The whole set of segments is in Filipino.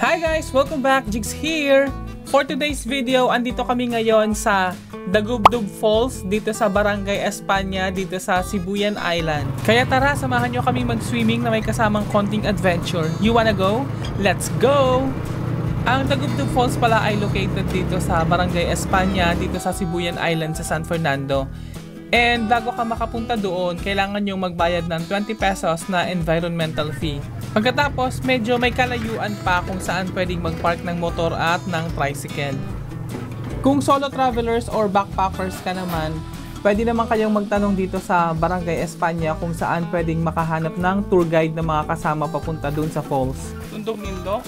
Hi guys! Welcome back! Jigs here! For today's video, andito kami ngayon sa Dagubdub Falls dito sa Barangay España dito sa Sibuyan Island. Kaya tara, samahan nyo kami mag-swimming na may kasamang konting adventure. You wanna go? Let's go! Ang Dagubdub Falls pala ay located dito sa Barangay España dito sa Sibuyan Island sa San Fernando. And bago ka makapunta doon, kailangan nyo magbayad ng 20 pesos na environmental fee. Pagkatapos, medyo may kalayuan pa kung saan pwedeng mag-park ng motor at ng tricycle. Kung solo travelers or backpackers ka naman, pwede naman kayong magtanong dito sa Barangay España kung saan pwedeng makahanap ng tour guide na mga kasama papunta dun sa falls. Tundog nindo?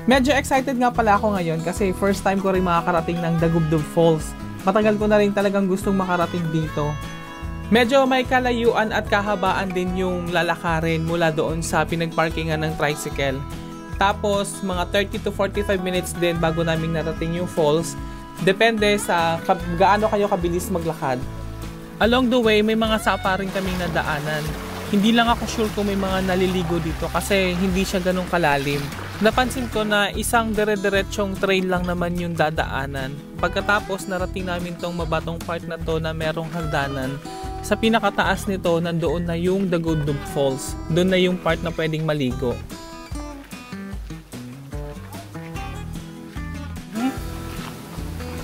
Medyo excited nga pala ako ngayon kasi first time ko rin makakarating ng Dagubdub Falls. Matagal ko na rin talagang gustong makarating dito. Medyo may kalayuan at kahabaan din yung lalakarin mula doon sa pinagparkingan ng tricycle. Tapos mga 30 to 45 minutes din bago namin narating yung falls. Depende sa gaano kayo kabilis maglakad. Along the way, may mga sapa rin kaming nadaanan. Hindi lang ako sure kung may mga naliligo dito kasi hindi siya ganun kalalim. Napansin ko na isang dire-diretsyong trail lang naman yung dadaanan. Pagkatapos narating namin tong mabatong part na to na merong hagdanan. Sa pinakataas nito, nandoon na yung Dagubdub Falls. Doon na yung part na pwedeng maligo.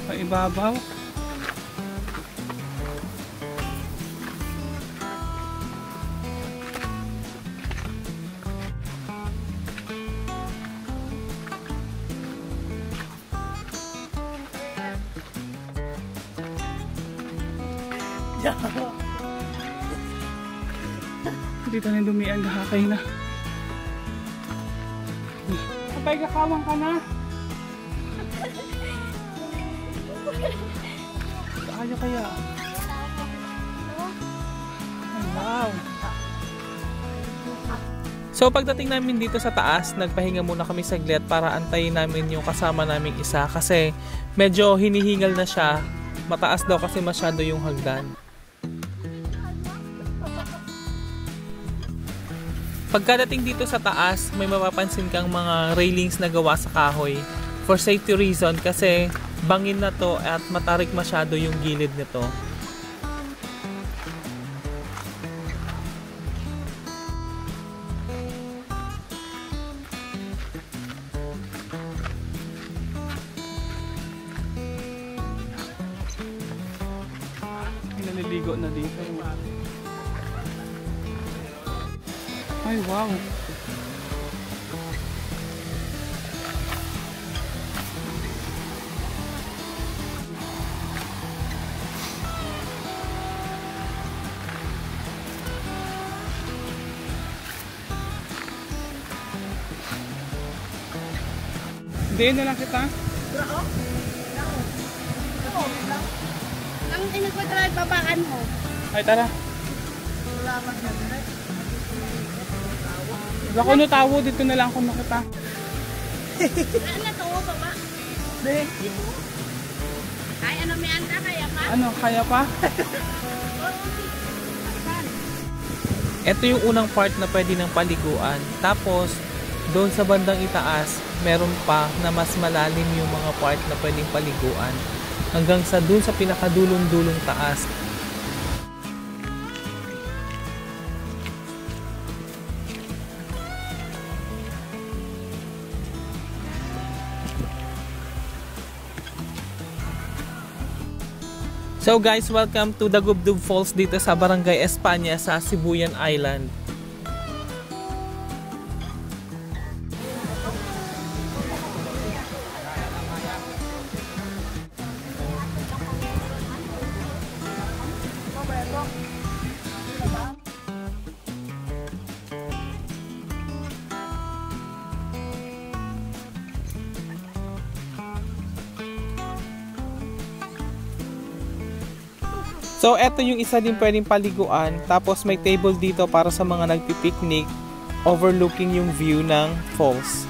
Paibabaw. Dito na dumian, gahakay na. Kapay kakawang ka na. Kaya kaya. Wow. So pagdating namin dito sa taas, nagpahinga muna kami saglit para antayin namin yung kasama naming isa kasi medyo hinihingal na siya. Mataas daw kasi masyado yung hagdan. Pagkadating dito sa taas, may mapapansin kang mga railings na gawa sa kahoy. For safety reason kasi bangin na to at matarik masyado yung gilid nito. Naliligo na dito. Ay, wow! Diyan na lang kita. Ang tinagpatry babaan mo. Ay, tara. Ako no tawo dito na lang ako nakita. Ano to baba? Be. Ay ano may anda kaya pa? Ano kaya pa? Ito yung unang part na pwede ng paliguan. Tapos doon sa bandang itaas, meron pa na mas malalim yung mga part na pwedeng paliguan. Hanggang sa doon sa pinakadulong-dulong taas. So guys, welcome to Dagubdub Falls dito sa Barangay España sa Sibuyan Island. So, eto yung isa din pwedeng paliguan. Tapos may table dito para sa mga nagpipiknik overlooking yung view ng falls.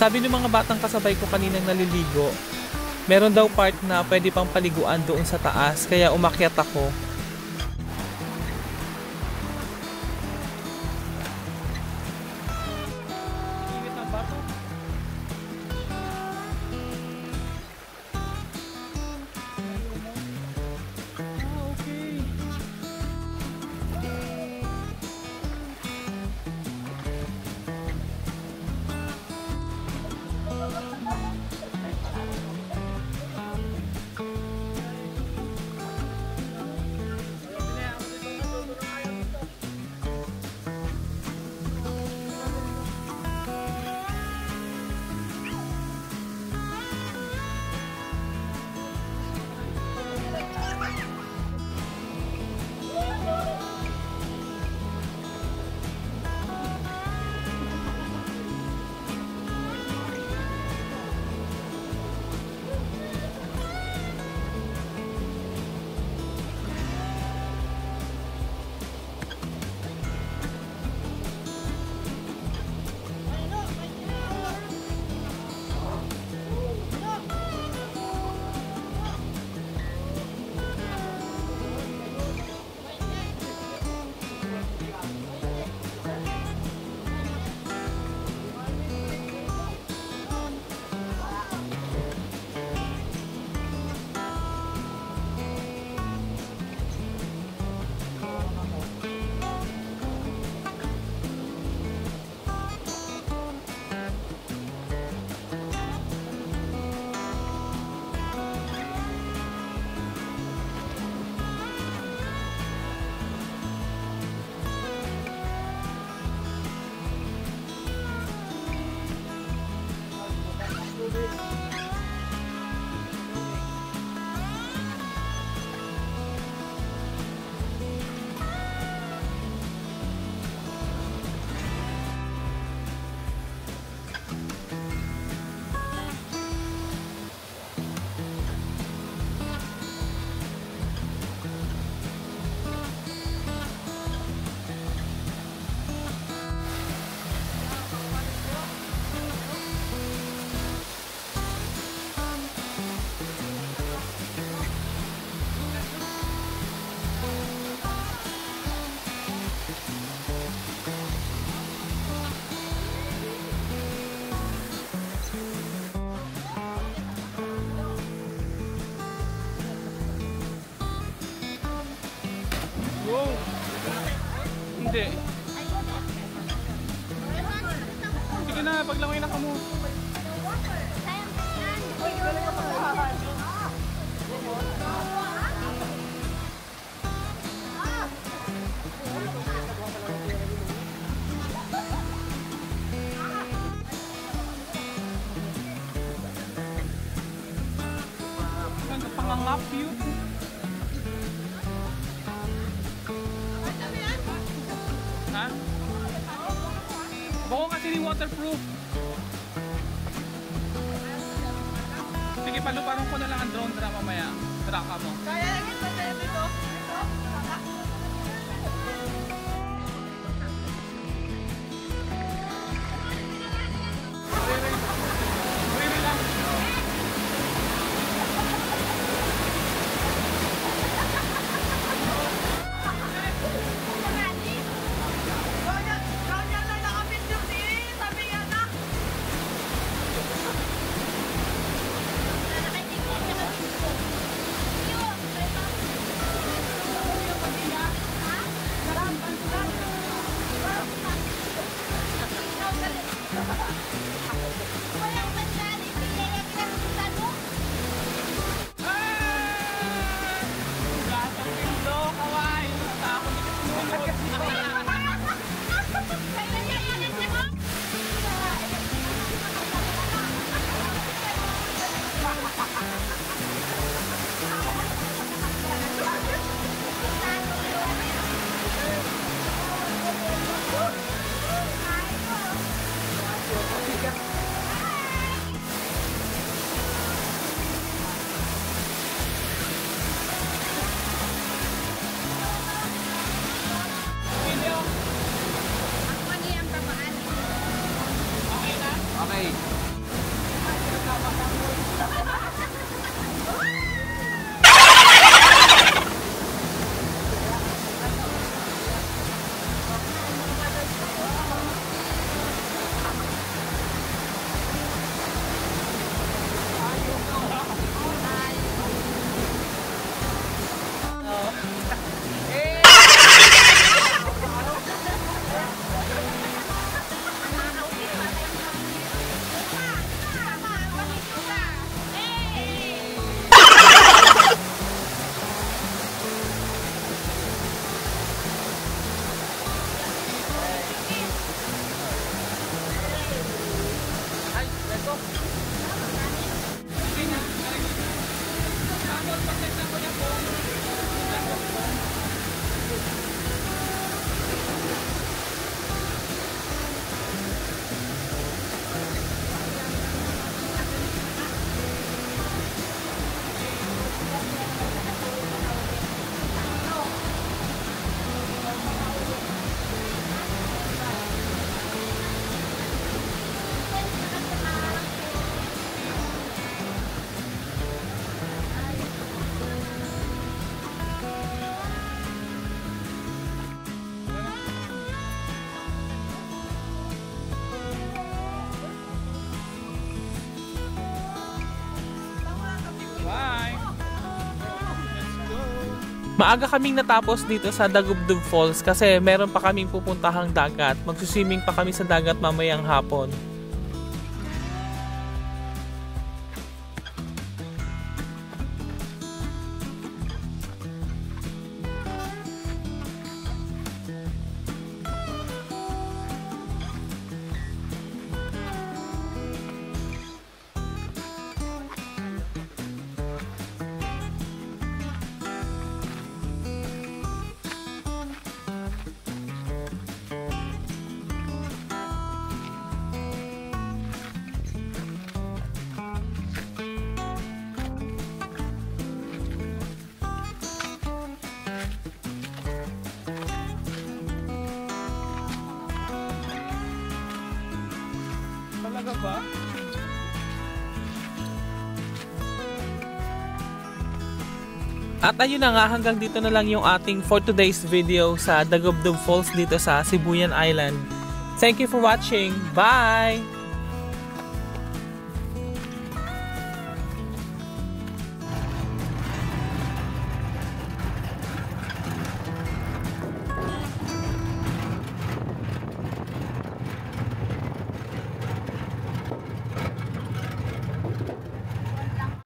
Sabi ng mga batang kasabay ko kaninang naliligo, meron daw part na pwede pang paliguan doon sa taas, kaya umakyat ako. Hindi. Sige na, paglangoy na ka mo. Pangangap yun. Ha? Bako kasi ni waterproof. Sige, paluparong ko na lang ang drone drama mamaya. Traka mo. Kaya lagi pa tayo dito. Maaga kaming natapos dito sa Dagubdub Falls kasi meron pa kaming pupuntahang dagat. Magsuswimming pa kami sa dagat mamayang hapon. Talaga ba? At ayun na nga, hanggang dito na lang yung ating for today's video sa Dagubdub Falls dito sa Sibuyan Island. Thank you for watching. Bye!